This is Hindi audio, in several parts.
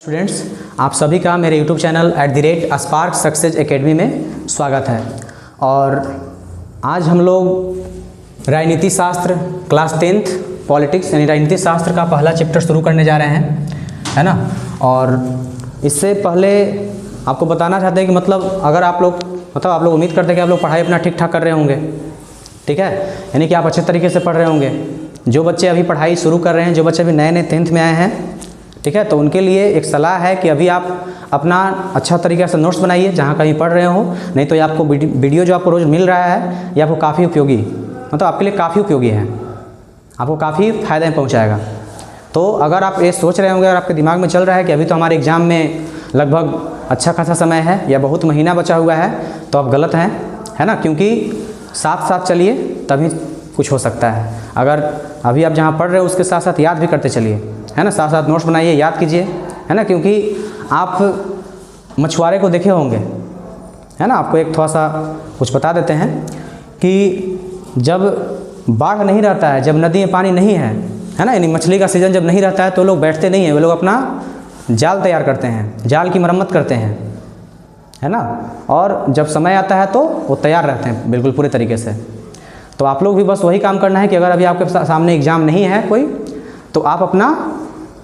स्टूडेंट्स, आप सभी का मेरे YouTube channel @spark success academy में स्वागत है। और आज हम लोग राजनीति शास्त्र क्लास 10th पॉलिटिक्स यानी राजनीति शास्त्र का पहला चैप्टर शुरू करने जा रहे हैं, है ना। और इससे पहले आपको बताना चाहते हैं कि अगर आप लोग उम्मीद करते हैं कि आप लोग पढ़ाई अपना ठीक ठाक कर रहे होंगे, ठीक है, यानी कि आप अच्छे तरीके से पढ़ रहे होंगे। जो बच्चे अभी पढ़ाई शुरू कर रहे हैं, जो बच्चे अभी नए 10th में आए हैं, ठीक है, तो उनके लिए एक सलाह है कि अभी आप अपना अच्छा तरीके से नोट्स बनाइए जहाँ कहीं पढ़ रहे हो। नहीं तो ये आपको वीडियो जो आपको रोज़ मिल रहा है ये आपको काफ़ी उपयोगी आपके लिए काफ़ी उपयोगी है, आपको काफ़ी फ़ायदा में पहुँचाएगा। तो अगर आप ये सोच रहे होंगे और आपके दिमाग में चल रहा है कि अभी तो हमारे एग्ज़ाम में लगभग अच्छा खासा समय है या बहुत महीना बचा हुआ है, तो आप गलत हैं, है ना। क्योंकि साथ साथ चलिए तभी कुछ हो सकता है। अगर अभी आप जहाँ पढ़ रहे हो उसके साथ साथ याद भी करते चलिए, है ना। साथ साथ नोट्स बनाइए, याद कीजिए, है ना। क्योंकि आप मछुआरे को देखे होंगे, है ना। आपको एक थोड़ा सा कुछ बता देते हैं कि जब बाढ़ नहीं रहता है, जब नदी में पानी नहीं है ना, यानी मछली का सीज़न जब नहीं रहता है, तो लोग बैठते नहीं हैं, वे लोग अपना जाल तैयार करते हैं, जाल की मरम्मत करते हैं, है ना। और जब समय आता है तो वो तैयार रहते हैं बिल्कुल पूरे तरीके से। तो आप लोग भी बस वही काम करना है कि अगर अभी आपके सामने एग्ज़ाम नहीं है कोई, तो आप अपना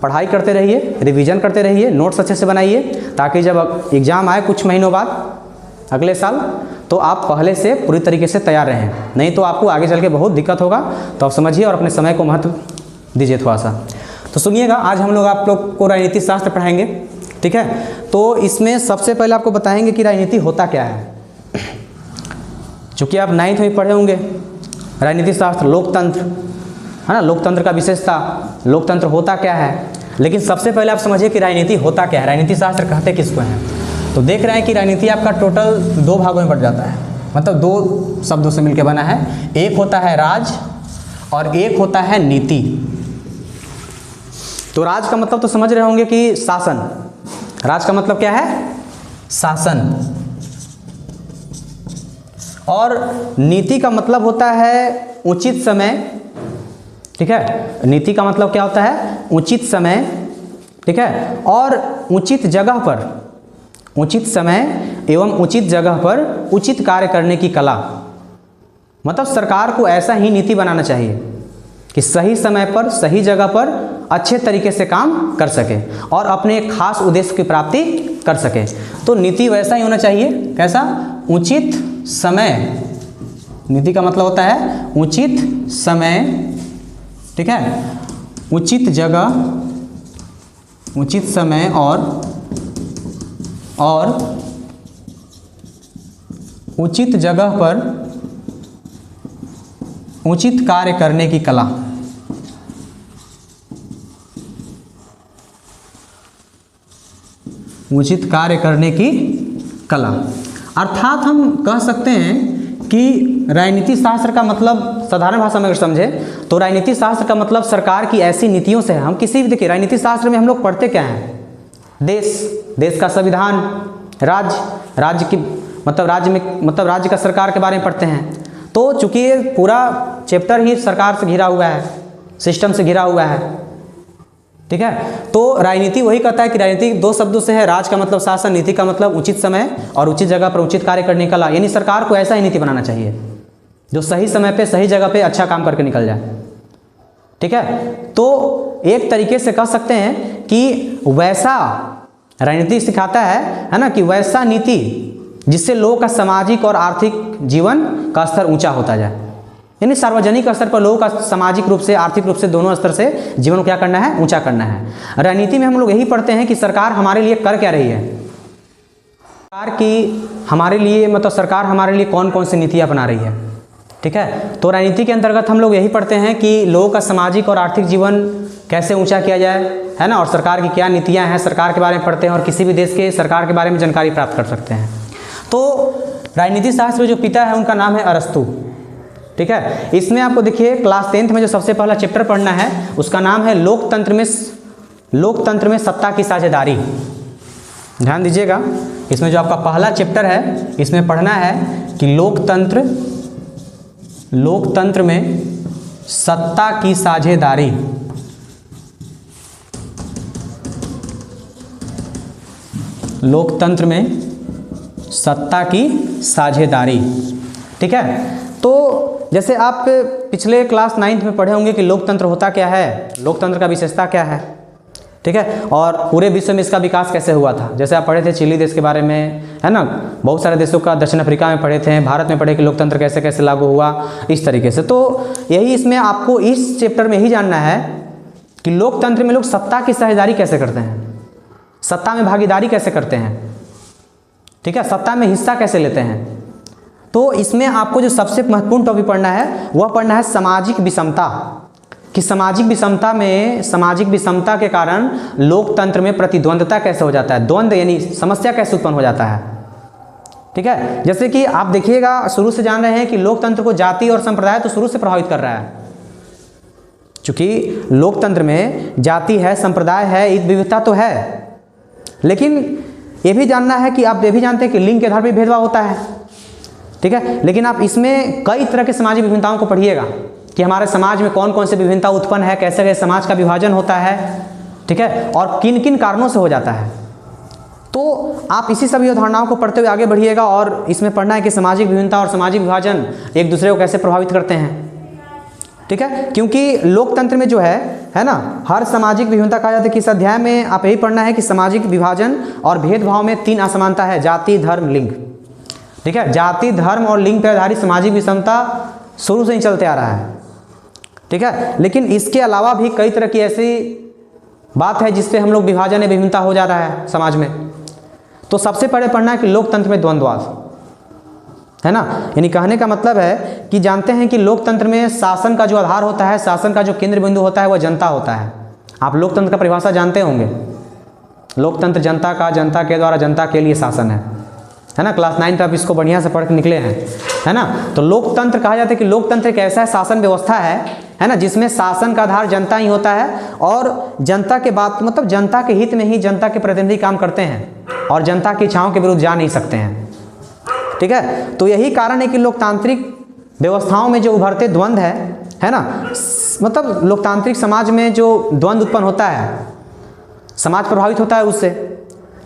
पढ़ाई करते रहिए, रिवीजन करते रहिए, नोट्स अच्छे से बनाइए, ताकि जब एग्ज़ाम आए कुछ महीनों बाद अगले साल, तो आप पहले से पूरी तरीके से तैयार रहें। नहीं तो आपको आगे चल के बहुत दिक्कत होगा। तो आप समझिए और अपने समय को महत्व दीजिए थोड़ा सा। तो सुनिएगा, आज हम लोग आप लोग को राजनीति शास्त्र पढ़ाएंगे, ठीक है। तो इसमें सबसे पहले आपको बताएंगे कि राजनीति होता क्या है। चूँकि आप 9th में पढ़े होंगे राजनीति शास्त्र, लोकतंत्र, है ना, लोकतंत्र का विशेषता, लोकतंत्र होता क्या है। लेकिन सबसे पहले आप समझिए कि राजनीति होता क्या है, राजनीति शास्त्र कहते किसको हैं। तो देख रहे हैं कि राजनीति आपका टोटल 2 भागों में बढ़ जाता है, 2 शब्दों से मिलकर बना है। एक होता है राज और एक होता है नीति। तो राज का मतलब तो समझ रहे होंगे कि शासन। राज का मतलब क्या है? शासन। और नीति का मतलब होता है उचित समय, ठीक है। नीति का मतलब क्या होता है? उचित समय, ठीक है, और उचित जगह पर, उचित समय एवं उचित जगह पर उचित कार्य करने की कला। सरकार को ऐसा ही नीति बनाना चाहिए कि सही समय पर सही जगह पर अच्छे तरीके से काम कर सके और अपने एक खास उद्देश्य की प्राप्ति कर सके। तो नीति वैसा ही होना चाहिए, कैसा? उचित समय। नीति का मतलब होता है उचित समय, ठीक है, उचित जगह, उचित समय और उचित जगह पर उचित कार्य करने की कला। उचित कार्य करने की कला। अर्थात हम कह सकते हैं कि राजनीति शास्त्र का मतलब, साधारण भाषा में अगर समझे तो राजनीति शास्त्र का मतलब सरकार की ऐसी नीतियों से हम किसी भी, देखिए राजनीति शास्त्र में हम लोग पढ़ते क्या हैं? देश का संविधान, राज्य की राज्य में राज्य का सरकार के बारे में पढ़ते हैं। तो चूंकि ये पूरा चैप्टर ही सरकार से घिरा हुआ है, सिस्टम से घिरा हुआ है, ठीक है। तो राजनीति वही कहता है कि राजनीति 2 शब्दों से है, राज का मतलब शासन, नीति का मतलब उचित समय और उचित जगह पर उचित कार्य करने की कला। यानी सरकार को ऐसा ही नीति बनाना चाहिए जो सही समय पे सही जगह पे अच्छा काम करके निकल जाए, ठीक है। तो एक तरीके से कह सकते हैं कि वैसा राजनीति सिखाता है ना, कि वैसा नीति जिससे लोगों का सामाजिक और आर्थिक जीवन का स्तर ऊंचा होता जाए। यानी सार्वजनिक स्तर पर लोगों का सामाजिक रूप से, आर्थिक रूप से, दोनों स्तर से जीवन को क्या करना है? ऊंचा करना है। राजनीति में हम लोग यही पढ़ते हैं कि सरकार हमारे लिए कर क्या रही है, सरकार की हमारे लिए सरकार हमारे लिए कौन कौन सी नीतियाँ बना रही है, ठीक है। तो राजनीति के अंतर्गत हम लोग यही पढ़ते हैं कि लोगों का सामाजिक और आर्थिक जीवन कैसे ऊंचा किया जाए, है ना, और सरकार की क्या नीतियाँ हैं, सरकार के बारे में पढ़ते हैं और किसी भी देश के सरकार के बारे में जानकारी प्राप्त कर सकते हैं। तो राजनीति शास्त्र जो पिता है उनका नाम है अरस्तु, ठीक है। इसमें आपको देखिए क्लास 10th में जो सबसे पहला चैप्टर पढ़ना है उसका नाम है लोकतंत्र में सत्ता की साझेदारी। ध्यान दीजिएगा, इसमें जो आपका पहला चैप्टर है इसमें पढ़ना है कि लोकतंत्र में सत्ता की साझेदारी। लोकतंत्र में सत्ता की साझेदारी। ठीक है, तो जैसे आप पिछले क्लास 9th में पढ़े होंगे कि लोकतंत्र होता क्या है, लोकतंत्र का विशेषता क्या है। ठीक है, और पूरे विश्व में इसका विकास कैसे हुआ था। जैसे आप पढ़े थे चिली देश के बारे में, है ना, बहुत सारे देशों का, दक्षिण अफ्रीका में पढ़े थे, भारत में पढ़े कि लोकतंत्र कैसे कैसे लागू हुआ, इस तरीके से। तो यही इसमें आपको इस चैप्टर में ही जानना है कि लोकतंत्र में लोग सत्ता की साझेदारी कैसे करते हैं, सत्ता में भागीदारी कैसे करते हैं। ठीक है, सत्ता में हिस्सा कैसे लेते हैं। तो इसमें आपको जो सबसे महत्वपूर्ण टॉपिक पढ़ना है वह पढ़ना है सामाजिक विषमता, कि सामाजिक विषमता में, सामाजिक विषमता के कारण लोकतंत्र में प्रतिद्वंद्वता कैसे हो जाता है, द्वंद्व यानी समस्या कैसे उत्पन्न हो जाता है। ठीक है, जैसे कि आप देखिएगा, शुरू से जान रहे हैं कि लोकतंत्र को जाति और संप्रदाय तो शुरू से प्रभावित कर रहा है, क्योंकि लोकतंत्र में जाति है, संप्रदाय है, विविधता तो है, लेकिन ये भी जानना है कि आप ये भी जानते हैं कि लिंग के आधार पर भेदभाव होता है। ठीक है, लेकिन आप इसमें कई तरह के सामाजिक विभिन्नताओं को पढ़िएगा कि हमारे समाज में कौन कौन से विभिन्नता उत्पन्न है, कैसे कैसे समाज का विभाजन होता है। ठीक है, और किन किन कारणों से हो जाता है। तो आप इसी सभी अवधारणाओं को पढ़ते हुए आगे बढ़िएगा, और इसमें पढ़ना है कि सामाजिक विभिन्नता और सामाजिक विभाजन एक दूसरे को कैसे प्रभावित करते हैं। ठीक है, क्योंकि लोकतंत्र में जो है ना, हर सामाजिक विभिन्नता कहा जाता है कि इस अध्याय में आप यही पढ़ना है कि सामाजिक विभाजन और भेदभाव में 3 असमानता है, जाति, धर्म, लिंग। ठीक है, जाति, धर्म और लिंग पर आधारित सामाजिक विषमता शुरू से ही चलते आ रहा है। ठीक है, लेकिन इसके अलावा भी कई तरह की ऐसी बात है जिससे हम लोग विभाजन या विभिन्नता हो जा रहा है समाज में। तो सबसे पहले पढ़ना है कि लोकतंत्र में द्वंद्ववाद, है ना, यानी कहने का मतलब है कि जानते हैं कि लोकतंत्र में शासन का जो आधार होता है, शासन का जो केंद्र बिंदु होता है वह जनता होता है। आप लोकतंत्र का परिभाषा जानते होंगे, लोकतंत्र जनता का, जनता के द्वारा जनता के लिए शासन है ना। क्लास 9 आप इसको बढ़िया से पढ़ के निकले हैं, है ना। तो लोकतंत्र कहा जाता है कि लोकतंत्र एक ऐसा शासन व्यवस्था है ना, जिसमें शासन का आधार जनता ही होता है, और जनता के बात मतलब जनता के हित में ही जनता के प्रतिनिधि काम करते हैं, और जनता की इच्छाओं के विरुद्ध जा नहीं सकते हैं। ठीक है, तो यही कारण है कि लोकतांत्रिक व्यवस्थाओं में जो उभरते द्वंद्व है ना, मतलब लोकतांत्रिक समाज में जो द्वंद्व उत्पन्न होता है, समाज प्रभावित होता है उससे।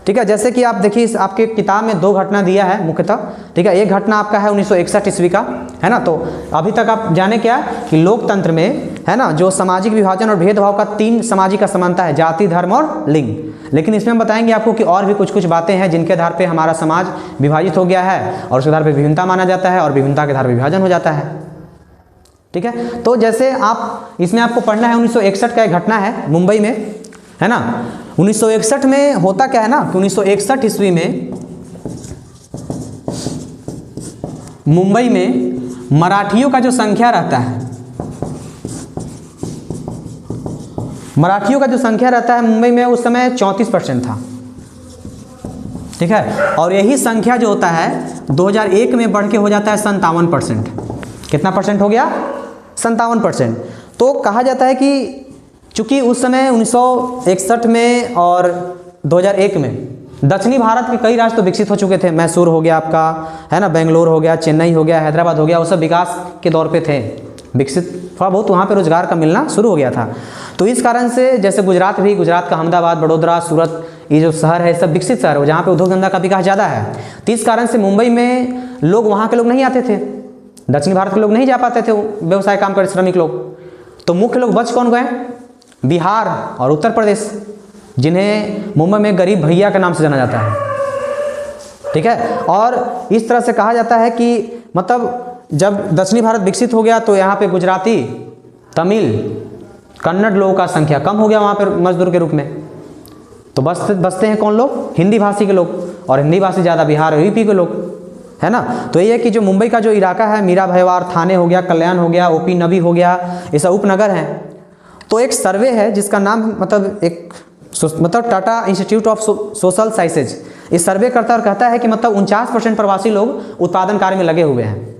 ठीक है, जैसे कि आप देखिए, इस आपके किताब में 2 घटना दिया है मुख्यतः। ठीक है, एक घटना आपका है 1961 ईस्वी का, है ना। तो अभी तक आप जाने क्या कि लोकतंत्र में, है ना, जो सामाजिक विभाजन और भेदभाव का 3 सामाजिक असमानता है, जाति, धर्म और लिंग। लेकिन इसमें हम बताएंगे आपको कि और भी कुछ कुछ बातें हैं जिनके आधार पे हमारा समाज विभाजित हो गया है, और उसके आधार पे विभिन्नता माना जाता है, और विभिन्नता के आधार पर विभाजन हो जाता है। ठीक है, तो जैसे आप इसमें आपको पढ़ना है 1961 का एक घटना है मुंबई में, है ना। 1961 में होता क्या है ना कि 1961 ईस्वी में मुंबई में मराठियों का जो संख्या रहता है, मराठियों का जो संख्या रहता है मुंबई में उस समय 34% था। ठीक है, और यही संख्या जो होता है 2001 में बढ़ के हो जाता है 57%। कितना परसेंट हो गया? 57%। तो कहा जाता है कि चूँकि उस समय 1961 में और 2001 में दक्षिणी भारत के कई राज्य तो विकसित हो चुके थे, मैसूर हो गया आपका, है ना, बेंगलोर हो गया, चेन्नई हो गया, हैदराबाद हो गया, वो सब विकास के दौर पे थे, विकसित, थोड़ा बहुत वहाँ पे रोजगार का मिलना शुरू हो गया था। तो इस कारण से जैसे गुजरात भी, गुजरात का अहमदाबाद, बड़ोदरा, सूरत, ये जो शहर है सब विकसित शहर है, जहाँ पे उद्योग धंधा का विकास ज़्यादा है। तो इस कारण से मुंबई में लोग, वहाँ के लोग नहीं आते थे, दक्षिण भारत के लोग नहीं जा पाते थे व्यवसाय काम कर, श्रमिक लोग। तो मुख्य लोग बच कौन गए? बिहार और उत्तर प्रदेश, जिन्हें मुंबई में गरीब भैया के नाम से जाना जाता है। ठीक है, और इस तरह से कहा जाता है कि मतलब जब दक्षिणी भारत विकसित हो गया तो यहाँ पे गुजराती, तमिल, कन्नड़ लोगों का संख्या कम हो गया वहाँ पर मजदूर के रूप में। तो बसते हैं कौन लोग? हिंदी भाषी के लोग, और हिंदी भाषी ज़्यादा बिहार और यूपी के लोग, है ना। तो ये है कि जो मुंबई का जो इलाका है, मीरा भयवार, थाने हो गया, कल्याण हो गया, ओपी नबी हो गया, ये सब उपनगर हैं। तो एक सर्वे है जिसका नाम मतलब Tata institute of social sciences, इस सर्वे करता और कहता है कि मतलब 49% प्रवासी लोग उत्पादन कार्य में लगे हुए हैं।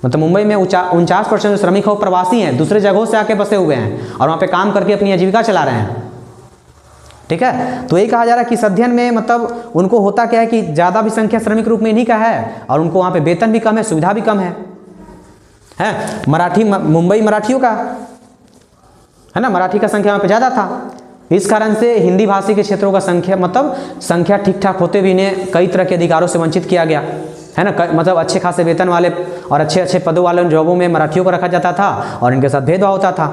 मतलब मुंबई में 49% जो श्रमिक हो प्रवासी हैं, दूसरे जगहों से आके बसे हुए हैं, और वहाँ पे काम करके अपनी आजीविका चला रहे हैं। ठीक है, तो यही कहा जा रहा है कि इस अध्ययन में मतलब उनको होता क्या है कि ज़्यादा भी संख्या श्रमिक रूप में इन्हीं का है, और उनको वहाँ पे वेतन भी कम है, सुविधा भी कम है। मराठी, मुंबई मराठियों का है ना, मराठी का संख्या वहाँ पे ज़्यादा था। इस कारण से हिंदी भाषी के क्षेत्रों का संख्या ठीक ठाक होते भी इन्हें कई तरह के अधिकारों से वंचित किया गया है ना। मतलब अच्छे खासे वेतन वाले और अच्छे अच्छे पदों वाले जॉबों में मराठियों को रखा जाता था और इनके साथ भेदभाव होता था।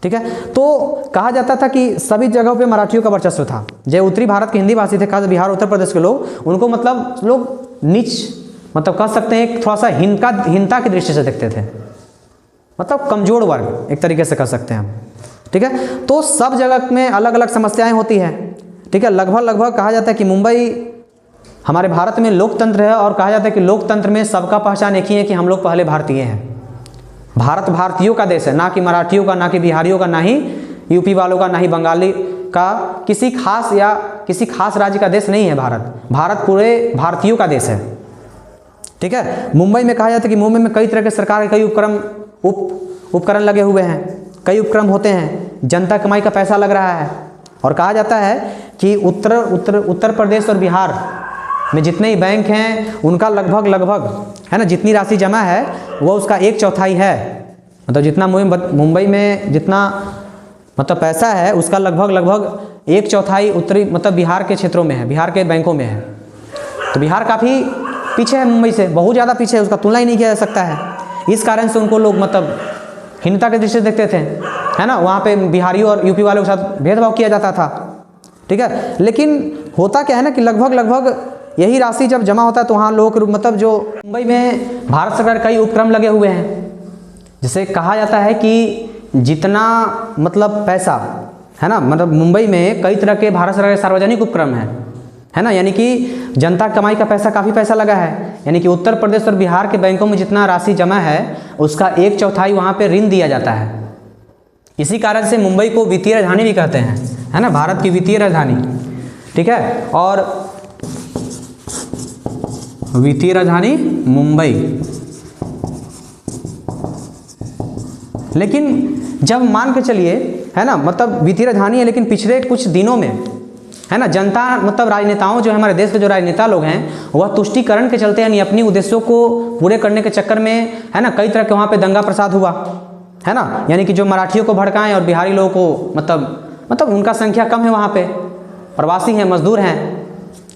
ठीक है, तो कहा जाता था कि सभी जगहों पे मराठियों का वर्चस्व था। जो उत्तरी भारत के हिंदी भाषी थे, खास बिहार उत्तर प्रदेश के लोग, उनको मतलब लोग नीच मतलब कह सकते हैं थोड़ा सा हीनता की दृष्टि से देखते थे, मतलब कमजोर वर्ग एक तरीके से कह सकते हैं हम। ठीक है, तो सब जगह में अलग अलग समस्याएं होती है। ठीक है, लगभग कहा जाता है कि मुंबई हमारे भारत में लोकतंत्र है और कहा जाता है कि लोकतंत्र में सबका पहचान एक ही है कि हम लोग पहले भारतीय हैं। भारत भारतीयों का देश है, ना कि मराठियों का, ना कि बिहारियों का, ना ही यूपी वालों का, ना ही बंगाली का, किसी खास राज्य का देश नहीं है भारत पूरे भारतीयों का देश है। ठीक है, मुंबई में कहा जाता है कि मुंबई में कई तरह के सरकार के कई उपकरण लगे हुए हैं, कई उपक्रम होते हैं, जनता कमाई का पैसा लग रहा है। और कहा जाता है कि उत्तर प्रदेश और बिहार में जितने ही बैंक हैं उनका लगभग है ना, जितनी राशि जमा है वो उसका 1/4 है। मतलब जितना मुंबई में जितना मतलब पैसा है उसका लगभग 1/4 उत्तरी मतलब बिहार के क्षेत्रों में है, बिहार के बैंकों में है। तो बिहार काफ़ी पीछे है मुंबई से, बहुत ज़्यादा पीछे है, उसका तुलना ही नहीं किया जा सकता है। इस कारण से उनको लोग मतलब हीनता के दृष्टि से देखते थे, है ना। वहाँ पे बिहारियों और यूपी वालों के साथ भेदभाव किया जाता था। ठीक है, लेकिन होता क्या है ना कि लगभग यही राशि जब जमा होता है तो वहाँ लोग मतलब जो मुंबई में भारत सरकार कई उपक्रम लगे हुए हैं, जिसे कहा जाता है कि जितना मतलब पैसा है ना, मतलब मुंबई में कई तरह के भारत सरकार के सार्वजनिक उपक्रम है ना, यानी कि जनता कमाई का पैसा, काफ़ी पैसा लगा है। यानी कि उत्तर प्रदेश और बिहार के बैंकों में जितना राशि जमा है उसका 1/4 वहाँ पे ऋण दिया जाता है। इसी कारण से मुंबई को वित्तीय राजधानी भी कहते हैं, है ना, भारत की वित्तीय राजधानी। ठीक है, और वित्तीय राजधानी मुंबई। लेकिन जब मान के चलिए, है ना, मतलब वित्तीय राजधानी है, लेकिन पिछले कुछ दिनों में, है ना, जनता मतलब राजनेताओं जो हमारे देश के जो राजनेता लोग हैं वह तुष्टीकरण के चलते यानी अपनी उद्देश्यों को पूरे करने के चक्कर में, है ना, कई तरह के वहाँ पे दंगा प्रसाद हुआ, है ना। यानी कि जो मराठियों को भड़काएं और बिहारी लोगों को मतलब उनका संख्या कम है वहाँ पे, प्रवासी हैं, मजदूर हैं,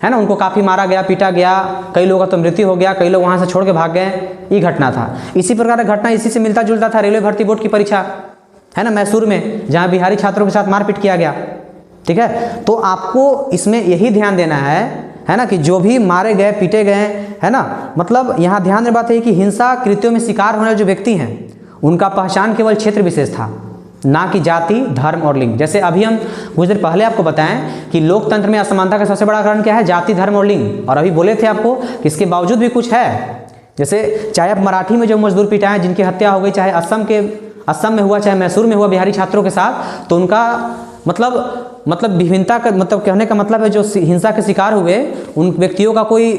है ना, उनको काफ़ी मारा गया, पीटा गया, कई लोगों का तो मृत्यु हो गया, कई लोग वहाँ से छोड़ के भाग गए। ये घटना था। इसी प्रकार का घटना इसी से मिलता जुलता था रेलवे भर्ती बोर्ड की परीक्षा, है ना, मैसूर में, जहाँ बिहारी छात्रों के साथ मारपीट किया गया। ठीक है, तो आपको इसमें यही ध्यान देना है ना, कि जो भी मारे गए, पीटे गए, है ना, मतलब यहाँ ध्यान देने बात है कि हिंसा कृत्यों में शिकार होने वाले जो व्यक्ति हैं उनका पहचान केवल क्षेत्र विशेष था, ना कि जाति, धर्म और लिंग। जैसे अभी हम कुछ देर पहले आपको बताएं कि लोकतंत्र में असमानता का सबसे बड़ा कारण क्या है, जाति, धर्म और लिंग। और अभी बोले थे आपको कि इसके बावजूद भी कुछ है। जैसे चाहे आप मराठी में जो मजदूर पिटाएं, जिनकी हत्या हो गई, चाहे असम में हुआ, चाहे मैसूर में हुआ बिहारी छात्रों के साथ, तो उनका मतलब विभिन्नता का मतलब कहने का मतलब है जो हिंसा के शिकार हुए उन व्यक्तियों का कोई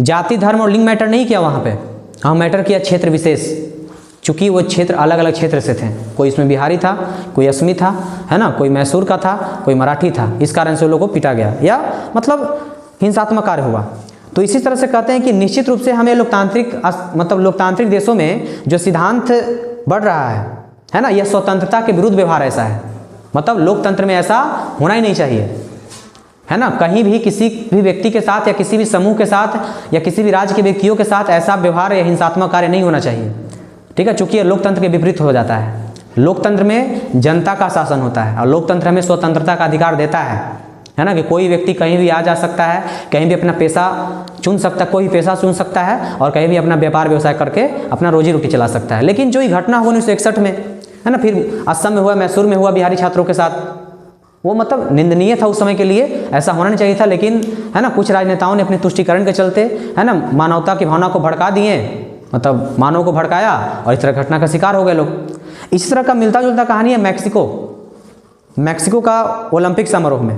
जाति, धर्म और लिंग मैटर नहीं किया वहाँ पे। हाँ, मैटर किया क्षेत्र विशेष, चूँकि वो क्षेत्र अलग अलग क्षेत्र से थे। कोई इसमें बिहारी था, कोई असमी था, है ना, कोई मैसूर का था, कोई मराठी था। इस कारण से लोगों को पीटा गया या मतलब हिंसात्मक कार्य हुआ। तो इसी तरह से कहते हैं कि निश्चित रूप से हमें लोकतांत्रिक देशों में जो सिद्धांत बढ़ रहा है ना, यह स्वतंत्रता के विरुद्ध व्यवहार ऐसा है। मतलब लोकतंत्र में ऐसा होना ही नहीं चाहिए, है ना। कहीं भी किसी भी व्यक्ति के साथ या किसी भी समूह के साथ या किसी भी राज्य के व्यक्तियों के साथ ऐसा व्यवहार या हिंसात्मक कार्य नहीं होना चाहिए। ठीक है, चूंकि यह लोकतंत्र के विपरीत हो जाता है। लोकतंत्र में जनता का शासन होता है और लोकतंत्र हमें स्वतंत्रता का अधिकार देता है ना, कि कोई व्यक्ति कहीं भी आ जा सकता है, कहीं भी अपना पेशा चुन सकता है, कोई पेशा चुन सकता है और कहीं भी अपना व्यापार व्यवसाय करके अपना रोजी रोटी चला सकता है। लेकिन जो ये घटना हुआ 1961 में, है ना, फिर असम में हुआ, मैसूर में हुआ बिहारी छात्रों के साथ, वो मतलब निंदनीय था उस समय के लिए, ऐसा होना नहीं चाहिए था। लेकिन है ना, कुछ राजनेताओं ने अपने तुष्टीकरण के चलते, है ना, मानवता की भावना को भड़का दिए, मतलब मानव को भड़काया और इस तरह घटना का शिकार हो गए लोग। इस तरह का मिलता जुलता कहानी है मैक्सिको का ओलंपिक समारोह में,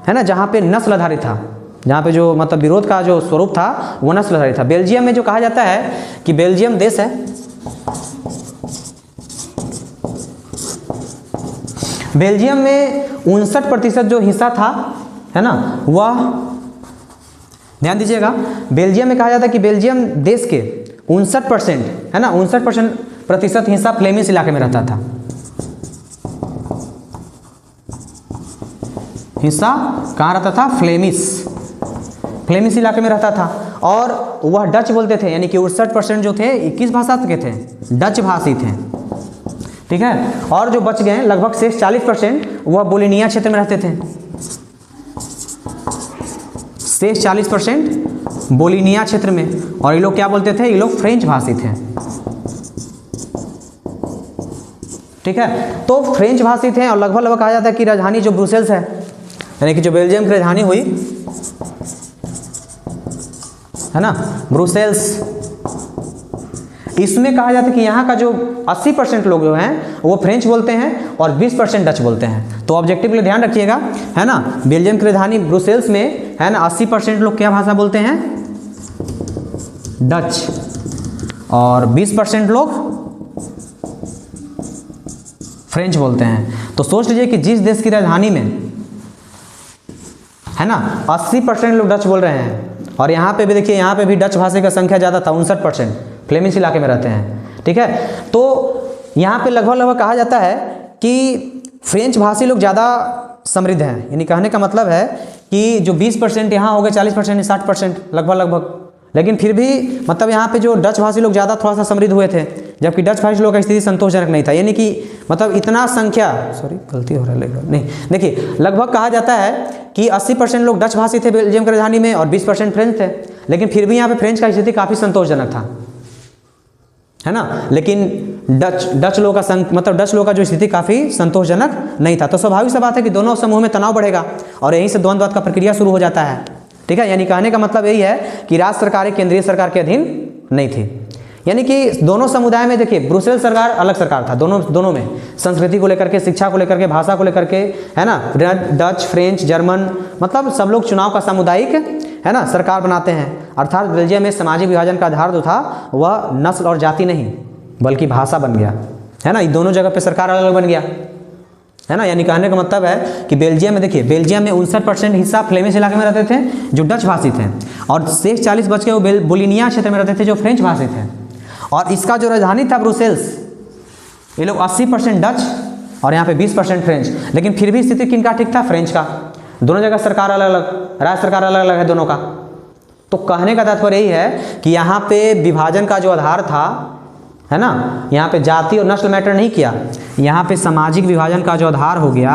है ना, जहाँ पे नस्ल आधारित था, जहाँ पे जो मतलब विरोध का जो स्वरूप था वो नस्ल आधारित था। बेल्जियम में जो कहा जाता है कि बेल्जियम देश है, बेल्जियम में 59% जो हिस्सा था, है ना, वह ध्यान दीजिएगा, बेल्जियम में कहा जाता है कि बेल्जियम देश के 59%, है ना, 59% हिस्सा फ्लेमिश इलाके में रहता था। हिस्सा कहाँ रहता था? फ्लेमिश इलाके में रहता था। और वह डच बोलते थे, यानी कि 68% जो थे किस भाषा के थे? डच भाषी थे। ठीक है, और जो बच गए लगभग शेष 40% वह बोलिनिया क्षेत्र में रहते थे। शेष 40% बोलिनिया क्षेत्र में। और ये लोग क्या बोलते थे? ये लोग फ्रेंच भाषी थे। ठीक है, तो फ्रेंच भाषी थे और लगभग कहा जाता है कि राजधानी जो ब्रुसेल्स है, यानी कि जो बेल्जियम की राजधानी हुई है ना, ब्रुसेल्स, इसमें कहा जाता है कि यहाँ का जो 80% लोग जो हैं वो फ्रेंच बोलते हैं और 20% डच बोलते हैं। तो ऑब्जेक्टिव के लिए ध्यान रखिएगा, है ना, बेल्जियम की राजधानी ब्रुसेल्स में, है ना, 80% लोग क्या भाषा बोलते हैं? डच, और 20% लोग फ्रेंच बोलते हैं। तो सोच लीजिए कि जिस देश की राजधानी में, है ना, 80% लोग डच बोल रहे हैं, और यहाँ पे भी देखिए, यहाँ पे भी डच भाषी का संख्या ज़्यादा था, 59% फ्लेमिश इलाके में रहते हैं। ठीक है, तो यहाँ पे लगभग कहा जाता है कि फ्रेंच भाषी लोग ज़्यादा समृद्ध हैं। यानी कहने का मतलब है कि जो 20% यहाँ हो गए, 40% 60% लगभग, लेकिन फिर भी मतलब यहाँ पे जो डच भाषी लोग ज़्यादा थोड़ा सा समृद्ध हुए थे, जबकि डच भाषी लोगों का स्थिति संतोषजनक नहीं था। यानी कि मतलब इतना संख्या, सॉरी गलती हो रहा है, नहीं देखिए, लगभग कहा जाता है कि 80% लोग डच भाषी थे बेल्जियम की राजधानी में और 20% फ्रेंच थे, लेकिन फिर भी यहाँ पे फ्रेंच का स्थिति काफ़ी संतोषजनक था, है ना। लेकिन डच लोगों का मतलब डच लोगों का जो स्थिति काफ़ी संतोषजनक नहीं था। तो स्वाभाविक सा बात है कि दोनों समूह में तनाव बढ़ेगा और यहीं से द्वंद्ववाद का प्रक्रिया शुरू हो जाता है। ठीक है, यानी कहने का मतलब यही है कि राज्य सरकारें केंद्रीय सरकार के अधीन नहीं थी। यानी कि दोनों समुदाय में देखिए, ब्रुसेल्स सरकार अलग सरकार था, दोनों में, संस्कृति को लेकर के, शिक्षा को लेकर के, भाषा को लेकर के, है ना, डच, फ्रेंच, जर्मन, मतलब सब लोग चुनाव का सामुदायिक, है ना, सरकार बनाते हैं। अर्थात बेल्जियम में सामाजिक विभाजन का आधार जो था वह नस्ल और जाति नहीं बल्कि भाषा बन गया, है ना। ये दोनों जगह पे सरकार अलग अलग बन गया, है ना। यानी कहने का मतलब है कि बेल्जियम में देखिए, बेल्जियम में 59% हिस्सा फ्लेमिश इलाके में रहते थे जो डच भाषी थे, और शेष 40 बच के वो बोलिनिया क्षेत्र में रहते थे जो फ्रेंच भाषी थे। और इसका जो राजधानी था ब्रुसेल्स, ये लोग 80% डच और यहाँ पे 20% फ्रेंच, लेकिन फिर भी स्थिति किनका ठीक था? फ्रेंच का। दोनों जगह सरकार अलग अलग, राज्य सरकार अलग अलग है दोनों का। तो कहने का तात्पर्य यही है कि यहाँ पे विभाजन का जो आधार था, है ना, यहाँ पे जाति और नस्ल मैटर नहीं किया, यहाँ पे सामाजिक विभाजन का जो आधार हो गया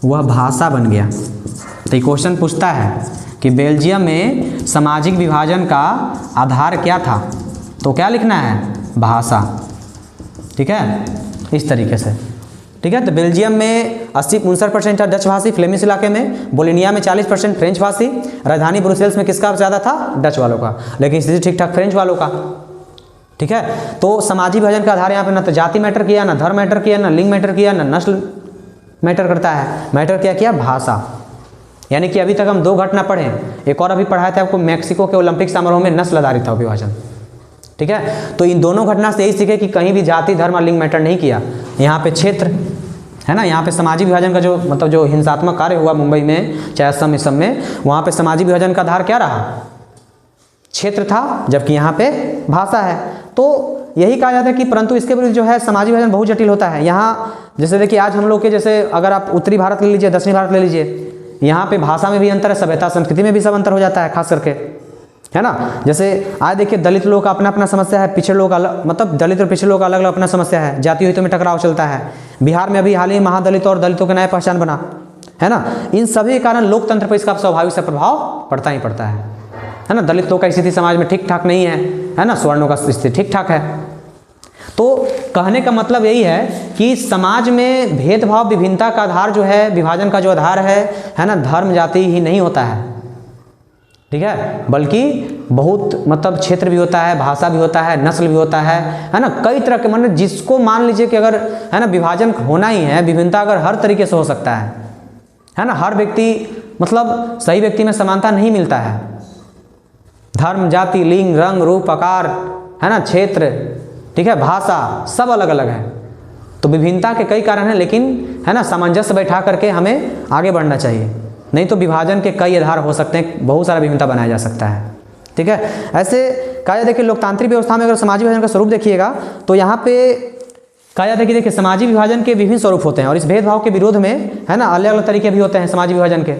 वह भाषा बन गया। तो ये क्वेश्चन पूछता है कि बेल्जियम में सामाजिक विभाजन का आधार क्या था? तो क्या लिखना है? भाषा। ठीक है, इस तरीके से। ठीक है, तो बेल्जियम में 59% था डच भाषी फ्लेमिश इलाके में, बोलिनिया में 40% फ्रेंच भाषी, राजधानी ब्रुसेल्स में किसका ज़्यादा था? डच वालों का, लेकिन स्थिति ठीक ठाक फ्रेंच वालों का। ठीक है, तो सामाजिक विभाजन का आधार यहाँ पे ना तो जाति मैटर किया, ना धर्म मैटर किया, ना लिंग मैटर किया, ना नस्ल मैटर करता है। मैटर क्या किया? भाषा। यानी कि अभी तक हम 2 घटना पढ़े, एक और अभी पढ़ाया था आपको, मैक्सिको के ओलंपिक समारोह में नस्ल आधारित था विभाजन। ठीक है, तो इन दोनों घटना से यही सीखे कि कहीं भी जाति, धर्म और लिंग मैटर नहीं किया। यहाँ पे क्षेत्र, है ना, यहाँ पे सामाजिक विभाजन का जो मतलब जो हिंसात्मक कार्य हुआ मुंबई में, चाहे असम इस सब में, वहाँ पे सामाजिक विभाजन का आधार क्या रहा? क्षेत्र था, जबकि यहाँ पे भाषा है। तो यही कहा जाता है कि परंतु इसके विरुद्ध जो है सामाजिक विभाजन बहुत जटिल होता है। यहाँ जैसे देखिए, आज हम लोग के जैसे अगर आप उत्तरी भारत ले लीजिए, दक्षिणी भारत ले लीजिए, यहाँ पे भाषा में भी अंतर है, सभ्यता संस्कृति में भी सब अंतर हो जाता है, खास करके, है ना। जैसे आज देखिए, दलित लोग का अपना अपना समस्या है, पिछड़े लोग का अलग, मतलब दलित और पिछड़े लोग का अलग अलग अपना समस्या है, जातीय हितों में टकराव चलता है। बिहार में अभी हाल ही महादलित और दलितों के नया पहचान बना, है ना। इन सभी के कारण लोकतंत्र पर इसका स्वाभाविक से प्रभाव पड़ता ही पड़ता है ना। दलितों का स्थिति समाज में ठीक ठाक नहीं है ना, सवर्णों का स्थिति ठीक ठाक है। तो कहने का मतलब यही है कि समाज में भेदभाव, विभिन्नता का आधार जो है, विभाजन का जो आधार है ना, धर्म जाति ही नहीं होता है। ठीक है, बल्कि बहुत मतलब क्षेत्र भी होता है, भाषा भी होता है, नस्ल भी होता है ना, कई तरह के, मतलब जिसको मान लीजिए कि अगर, है ना, विभाजन होना ही है, विभिन्नता अगर हर तरीके से हो सकता है ना। हर व्यक्ति, मतलब सही व्यक्ति में समानता नहीं मिलता है। धर्म, जाति, लिंग, रंग, रूप, आकार, है ना, क्षेत्र, ठीक है, भाषा, सब अलग अलग है। तो विभिन्नता के कई कारण हैं, लेकिन है ना, सामंजस्य बैठा करके हमें आगे बढ़ना चाहिए, नहीं तो विभाजन के कई आधार हो सकते हैं, बहुत सारा विभिन्नता बनाया जा सकता है। ठीक है, ऐसे कहा जाए, देखिए लोकतांत्रिक व्यवस्था में अगर सामाजिक विभाजन का स्वरूप देखिएगा तो यहाँ पे कहा जाता है कि देखिए सामाजिक विभाजन के विभिन्न स्वरूप होते हैं और इस भेदभाव के विरोध में, है ना, अलग अलग तरीके भी होते हैं सामाजिक विभाजन के।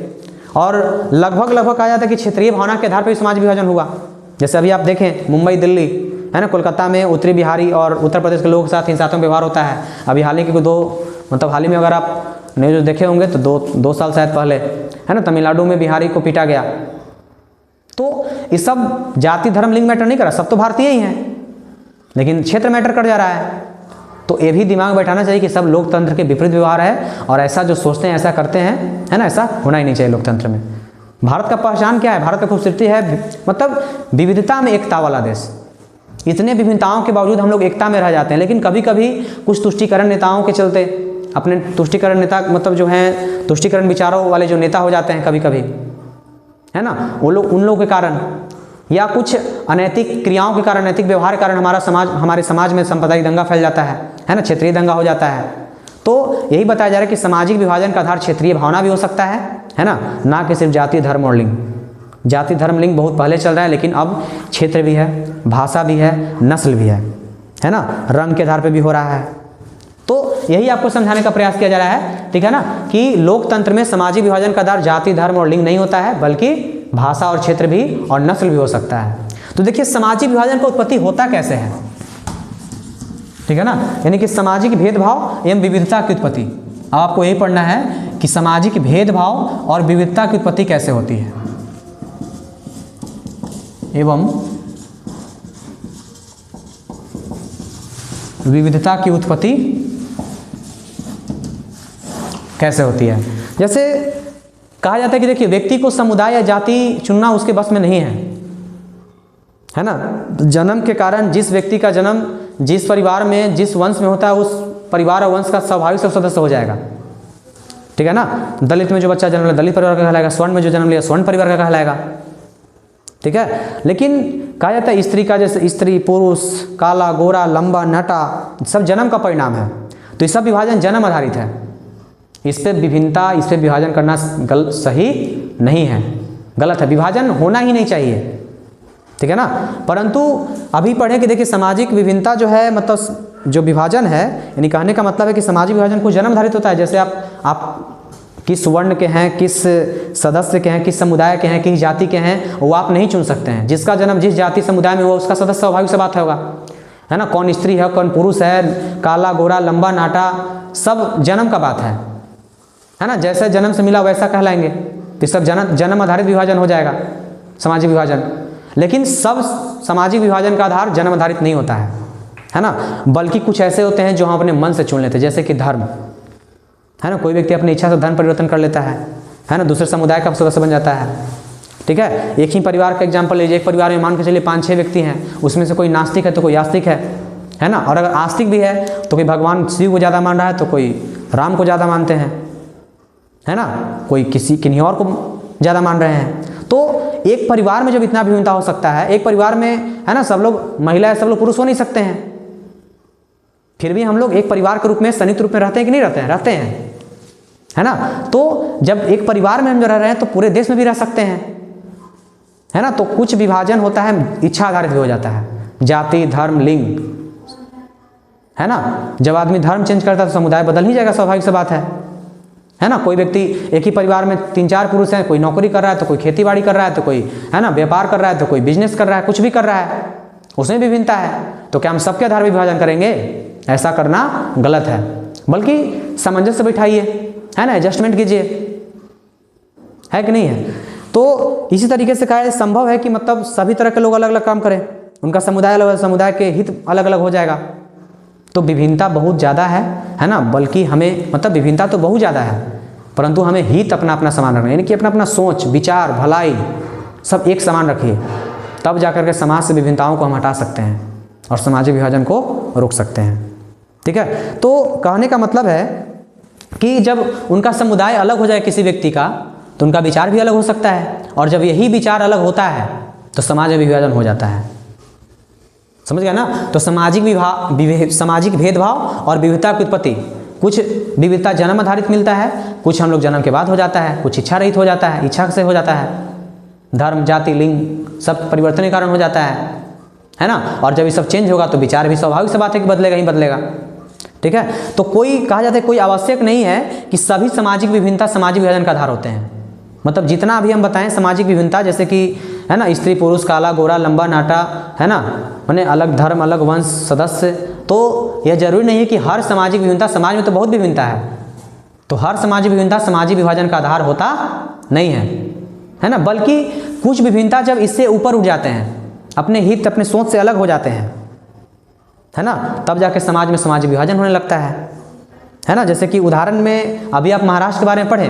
और लगभग कहा जाता है कि क्षेत्रीय भावना के आधार पर समाज विभाजन हुआ। जैसे अभी आप देखें मुंबई, दिल्ली, है ना, कोलकाता में उत्तरी बिहारी और उत्तर प्रदेश के लोगों के साथ हिंसात्मक व्यवहार होता है। अभी हाल ही के हाल ही में अगर आप न्यूज़ देखे होंगे तो दो साल शायद पहले, है ना, तमिलनाडु में बिहारी को पीटा गया। तो ये सब जाति धर्म लिंग मैटर नहीं कर रहा, सब तो भारतीय ही हैं, लेकिन क्षेत्र मैटर कर जा रहा है। तो ये भी दिमाग बैठाना चाहिए कि सब लोकतंत्र के विपरीत व्यवहार है और ऐसा जो सोचते हैं ऐसा करते हैं, है ना, ऐसा होना ही नहीं चाहिए लोकतंत्र में। भारत का पहचान क्या है? भारत का खूबसूरती है मतलब विविधता में एकता वाला देश। इतने विभिन्नताओं के बावजूद हम लोग एकता में रह जाते हैं, लेकिन कभी कभी कुछ तुष्टिकरण नेताओं के चलते, अपने तुष्टिकरण नेता मतलब जो हैं तुष्टिकरण विचारों वाले जो नेता हो जाते हैं कभी कभी, है ना, वो लोग उन लोगों के कारण या कुछ अनैतिक क्रियाओं के कारण, नैतिक व्यवहार के कारण हमारे समाज में सांप्रदायिक दंगा फैल जाता है ना, क्षेत्रीय दंगा हो जाता है। तो यही बताया जा रहा है कि सामाजिक विभाजन का आधार क्षेत्रीय भावना भी हो सकता है ना कि सिर्फ जाति धर्म और लिंग। जाति धर्म लिंग बहुत पहले चल रहा है, लेकिन अब क्षेत्र भी है, भाषा भी है, नस्ल भी है ना, रंग के आधार पर भी हो रहा है। तो यही आपको समझाने का प्रयास किया जा रहा है, ठीक है ना, कि लोकतंत्र में सामाजिक विभाजन का आधार जाति धर्म और लिंग नहीं होता है, बल्कि भाषा और क्षेत्र भी और नस्ल भी हो सकता है। तो देखिए सामाजिक विभाजन का उत्पत्ति होता कैसे है, ठीक है ना, यानी कि सामाजिक भेदभाव एवं विविधता की उत्पत्ति। अब आपको यही पढ़ना है कि सामाजिक भेदभाव और विविधता की उत्पत्ति कैसे होती है एवं विविधता की उत्पत्ति कैसे होती है। जैसे कहा जाता है कि देखिए व्यक्ति को समुदाय या जाति चुनना उसके बस में नहीं है ना। जन्म के कारण जिस व्यक्ति का जन्म जिस परिवार में जिस वंश में होता है उस परिवार और वंश का स्वाभाविक सब सदस्य हो जाएगा, ठीक है ना। दलित में जो बच्चा जन्म लिया दलित परिवार का कहलाएगा, स्वर्ण में जो जन्म लिया स्वर्ण परिवार का कहलाएगा, ठीक है। लेकिन कहा जाता है स्त्री का, जैसे स्त्री पुरुष काला गोरा लंबा नटा सब जन्म का परिणाम है। तो ये सब विभाजन जन्म आधारित है, इस पर विभिन्नता, इस पर विभाजन करना सही नहीं है, गलत है, विभाजन होना ही नहीं चाहिए, ठीक है ना। परंतु अभी पढ़ें कि देखिए सामाजिक विभिन्नता जो है मतलब जो विभाजन है, यानी कहने का मतलब है कि सामाजिक विभाजन को जन्म आधारित होता है। जैसे आप किस वर्ण के हैं, किस सदस्य के हैं, किस समुदाय के हैं, किस जाति के हैं, वो आप नहीं चुन सकते हैं। जिसका जन्म जिस जाति समुदाय में हुआ उसका सदस्य स्वाभाविक से बात होगा, है ना। कौन स्त्री है कौन पुरुष है, काला गोरा लंबा नाटा सब जन्म का बात है ना। जैसे जन्म से मिला वैसा कहलाएंगे, तो सब जन्म आधारित विभाजन हो जाएगा सामाजिक विभाजन। लेकिन सब सामाजिक विभाजन का आधार जन्म आधारित नहीं होता है ना, बल्कि कुछ ऐसे होते हैं जो हम अपने मन से चुन लेते हैं। जैसे कि धर्म, है ना, कोई व्यक्ति अपनी इच्छा से धर्म परिवर्तन कर लेता है ना, दूसरे समुदाय का सदस्य बन जाता है, ठीक है। एक ही परिवार का एग्जाम्पल लीजिए, एक परिवार में मान के चलिए 5-6 व्यक्ति हैं, उसमें से कोई नास्तिक है तो कोई आस्तिक है ना। और अगर आस्तिक भी है तो कोई भगवान शिव को ज़्यादा मान रहा है तो कोई राम को ज़्यादा मानते हैं, है ना, कोई किन्हीं और को ज़्यादा मान रहे हैं। तो एक परिवार में जब इतना विभिन्नता हो सकता है, एक परिवार में, है ना, सब लोग महिला सब लोग पुरुष हो नहीं सकते हैं, फिर भी हम लोग एक परिवार के रूप में संयुक्त रूप में रहते हैं कि नहीं रहते हैं, रहते हैं, है ना। तो जब एक परिवार में हम जो रह रहे हैं तो पूरे देश में भी रह सकते हैं, है ना। तो कुछ विभाजन होता है इच्छा आधारित भी हो जाता है, जाति धर्म लिंग, है ना। जब आदमी धर्म चेंज करता है तो समुदाय बदल ही जाएगा, स्वाभाविक सी बात है ना। कोई व्यक्ति एक ही परिवार में 3-4 पुरुष हैं, कोई नौकरी कर रहा है तो कोई खेती बाड़ी कर रहा है तो कोई, है ना, व्यापार कर रहा है तो कोई बिजनेस कर रहा है, कुछ भी कर रहा है, उसमें विभिन्नता है। तो क्या हम सबके आधार पर विभाजन करेंगे? ऐसा करना गलत है, बल्कि सामंजस्य बैठाइए, है ना, एडजस्टमेंट कीजिए, है कि नहीं है। तो इसी तरीके से कहा संभव है कि मतलब सभी तरह के लोग अलग अलग काम करें, उनका समुदाय अलग, समुदाय के हित अलग अलग हो जाएगा। तो विभिन्नता बहुत ज़्यादा है ना, बल्कि हमें मतलब विभिन्नता तो बहुत ज़्यादा है, परंतु हमें हित अपना अपना समान रखना, यानी कि अपना अपना सोच विचार भलाई सब एक समान रखिए, तब जाकर के समाज से विभिन्नताओं को हम हटा सकते हैं और सामाजिक विभाजन को रोक सकते हैं, ठीक है। तो कहने का मतलब है कि जब उनका समुदाय अलग हो जाए किसी व्यक्ति का तो उनका विचार भी अलग हो सकता है, और जब यही विचार अलग होता है तो समाज में विभाजन हो जाता है, समझ गया ना। तो सामाजिक भेदभाव और विविधता की उत्पत्ति, कुछ विविधता जन्म आधारित मिलता है, कुछ हम लोग जन्म के बाद हो जाता है, कुछ इच्छा रहित हो जाता है, इच्छा से हो जाता है, धर्म जाति लिंग सब परिवर्तन के कारण हो जाता है ना। और जब ये सब चेंज होगा तो विचार भी स्वाभाविक सी बात है कि बदलेगा ही बदलेगा। ठीक है। तो कोई कहा जाता है कोई आवश्यक नहीं है कि सभी सामाजिक विभिन्नता सामाजिक विभाजन का आधार होते हैं। मतलब जितना अभी हम बताएं सामाजिक विभिन्नता, जैसे कि है ना, स्त्री पुरुष, काला गोरा लंबा नाटा, है ना, माने अलग धर्म अलग वंश सदस्य, तो यह जरूरी नहीं है कि हर सामाजिक विभिन्नता, समाज में तो बहुत विभिन्नता है, तो हर सामाजिक विभिन्नता सामाजिक विभाजन का आधार होता नहीं है ना, बल्कि कुछ विभिन्नता जब इससे ऊपर उठ जाते हैं, अपने हित अपने सोच से अलग हो जाते हैं, है ना, तब जाके समाज में सामाजिक विभाजन होने लगता है ना। जैसे कि उदाहरण में अभी आप महाराष्ट्र के बारे में पढ़ें,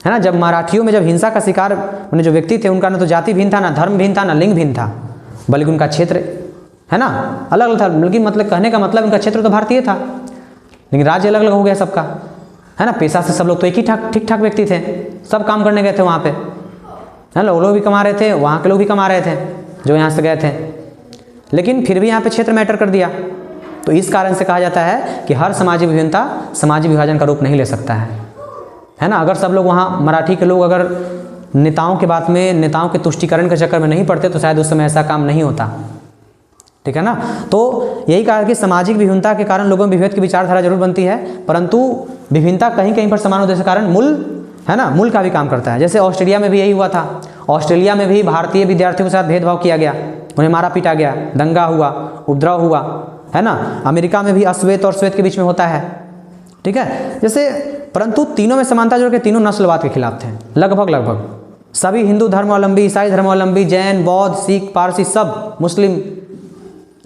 है ना, जब मराठियों में जब हिंसा का शिकार जो व्यक्ति थे, उनका ना तो जाति भिन्न था, ना धर्म भिन्न था, ना लिंग भिन्न था, बल्कि उनका क्षेत्र, है ना, अलग अलग था। लेकिन मतलब कहने का मतलब उनका क्षेत्र तो भारतीय था, लेकिन राज्य अलग अलग हो गया सबका, है ना। पेशा से सब लोग तो एक ही ठीक ठाक व्यक्ति थे, सब काम करने गए थे वहाँ पे, है ना, वो लोग भी कमा रहे थे, वहाँ के लोग भी कमा रहे थे जो यहाँ से गए थे, लेकिन फिर भी यहाँ पे क्षेत्र मैटर कर दिया। तो इस कारण से कहा जाता है कि हर सामाजिक विभिन्नता सामाजिक विभाजन का रूप नहीं ले सकता है ना। अगर सब लोग वहाँ मराठी के लोग अगर नेताओं के बात में, नेताओं के तुष्टिकरण के चक्कर में नहीं पड़ते तो शायद उस समय ऐसा काम नहीं होता, ठीक है ना। तो यही कहा कि सामाजिक विभिन्नता के कारण लोगों में विभेद की विचारधारा जरूर बनती है, परंतु विभिन्नता कहीं कहीं पर समान होने के कारण मूल, है ना, मूल का भी काम करता है। जैसे ऑस्ट्रेलिया में भी यही हुआ था, ऑस्ट्रेलिया में भी भारतीय विद्यार्थियों के साथ भेदभाव किया गया, उन्हें मारा पीटा गया, दंगा हुआ, उपद्रव हुआ, है ना। अमेरिका में भी अश्वेत और श्वेत के बीच में होता है, ठीक है। जैसे परंतु तीनों में समानता जोड़ के तीनों नस्लवाद के खिलाफ थे, लगभग सभी हिंदू धर्मावलंबी, ईसाई धर्मावलंबी, जैन, बौद्ध, सिख, पारसी, सब मुस्लिम,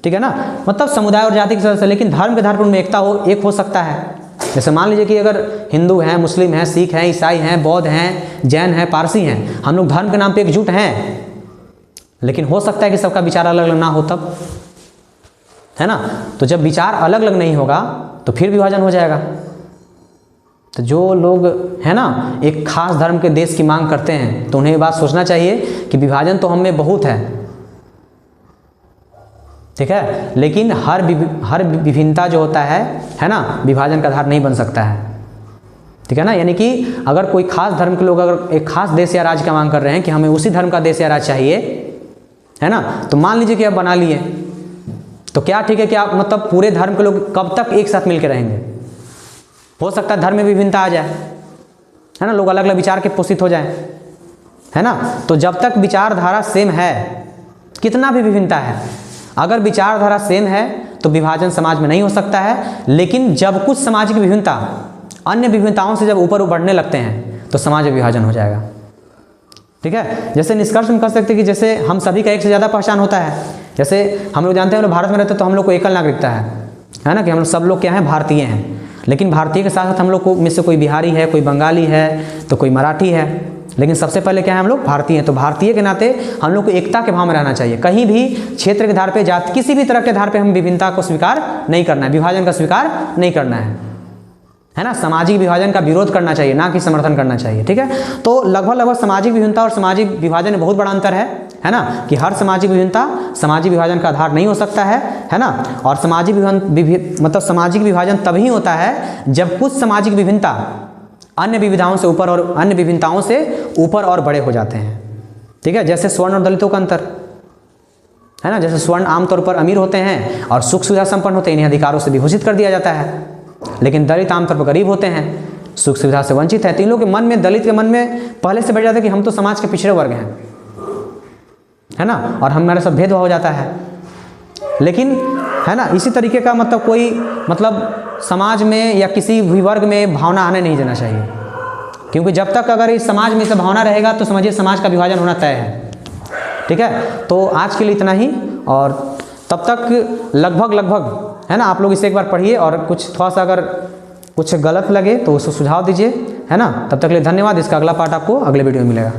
ठीक है ना, मतलब समुदाय और जाति के सदस्य, लेकिन धर्म के आधार पर उनमें एकता एक हो सकता है। जैसे मान लीजिए कि अगर हिंदू हैं, मुस्लिम हैं, सिख हैं, ईसाई हैं, बौद्ध हैं, जैन हैं, पारसी हैं, हम लोग धर्म के नाम पे एकजुट हैं, लेकिन हो सकता है कि सबका विचार अलग अलग ना हो तब, है ना। तो जब विचार अलग अलग नहीं होगा तो फिर विभाजन हो जाएगा। तो जो लोग, है ना, एक खास धर्म के देश की मांग करते हैं तो उन्हें ये बात सोचना चाहिए कि विभाजन तो हम में बहुत है, ठीक है, लेकिन हर विभिन्नता जो होता है ना, विभाजन का आधार नहीं बन सकता है, ठीक है ना। यानी कि अगर कोई खास धर्म के लोग अगर एक खास देश या राज्य का मांग कर रहे हैं कि हमें उसी धर्म का देश या राज्य चाहिए, है ना, तो मान लीजिए कि आप बना लिए, तो क्या ठीक है कि आप मतलब पूरे धर्म के लोग कब तक एक साथ मिलकर रहेंगे? हो सकता है धर्म में विभिन्नता आ जाए, है ना, लोग अलग अलग विचार के पोषित हो जाएं, है ना। तो जब तक विचारधारा सेम है, कितना भी विभिन्नता है, अगर विचारधारा सेम है तो विभाजन समाज में नहीं हो सकता है। लेकिन जब कुछ सामाजिक विभिन्नता अन्य विभिन्नताओं से जब ऊपर बढ़ने लगते हैं तो समाज में विभाजन हो जाएगा, ठीक है। जैसे निष्कर्ष हम कर सकते हैं कि जैसे हम सभी का एक से ज़्यादा पहचान होता है, जैसे हम लोग जानते हैं हम लोग भारत में रहते हैं तो हम लोग को एकल नागरिकता है ना, कि हम लोग सब लोग क्या हैं, भारतीय हैं। लेकिन भारतीय के साथ साथ हम लोग को में से कोई बिहारी है, कोई बंगाली है, तो कोई मराठी है, लेकिन सबसे पहले क्या है, हम लोग भारतीय हैं। तो भारतीय के नाते हम लोग को एकता के भाव में रहना चाहिए। कहीं भी क्षेत्र के आधार पे, जाति, किसी भी तरह के आधार पे हम विभिन्नता को स्वीकार नहीं करना है, विभाजन का स्वीकार नहीं करना है ना। सामाजिक विभाजन का विरोध करना चाहिए, ना कि समर्थन करना चाहिए, ठीक है। तो लगभग सामाजिक विभिन्नता और सामाजिक विभाजन में बहुत बड़ा अंतर है ना, कि हर सामाजिक विभिन्नता सामाजिक विभाजन का आधार नहीं हो सकता है ना। और सामाजिक मतलब सामाजिक विभाजन तभी होता है जब कुछ सामाजिक विभिन्नता अन्य विविधताओं से ऊपर और अन्य विभिन्नताओं से ऊपर और बड़े हो जाते हैं, ठीक है। जैसे स्वर्ण और दलितों का अंतर, है ना। जैसे स्वर्ण आमतौर पर अमीर होते हैं और सुख सुविधा संपन्न होते हैं, इन्हें अधिकारों से विभूषित कर दिया जाता है, लेकिन दलित आमतौर पर गरीब होते हैं, सुख सुविधा से वंचित है। तो इन लोगों के मन में, दलित के मन में पहले से बैठ जाता है कि हम तो समाज के पिछड़े वर्ग हैं, है ना, और हमारे साथ भेदभाव हो जाता है। लेकिन, है ना, इसी तरीके का मतलब कोई मतलब समाज में या किसी भी वर्ग में भावना आने नहीं देना चाहिए, क्योंकि जब तक अगर इस समाज में से भावना रहेगा तो समझिए समाज का विभाजन होना तय है, ठीक है। तो आज के लिए इतना ही, और तब तक लगभग, है ना, आप लोग इसे एक बार पढ़िए, और कुछ थोड़ा सा अगर कुछ गलत लगे तो उसको सुझाव दीजिए, है ना। तब तक के लिए धन्यवाद। इसका अगला पार्ट आपको अगले वीडियो में मिलेगा।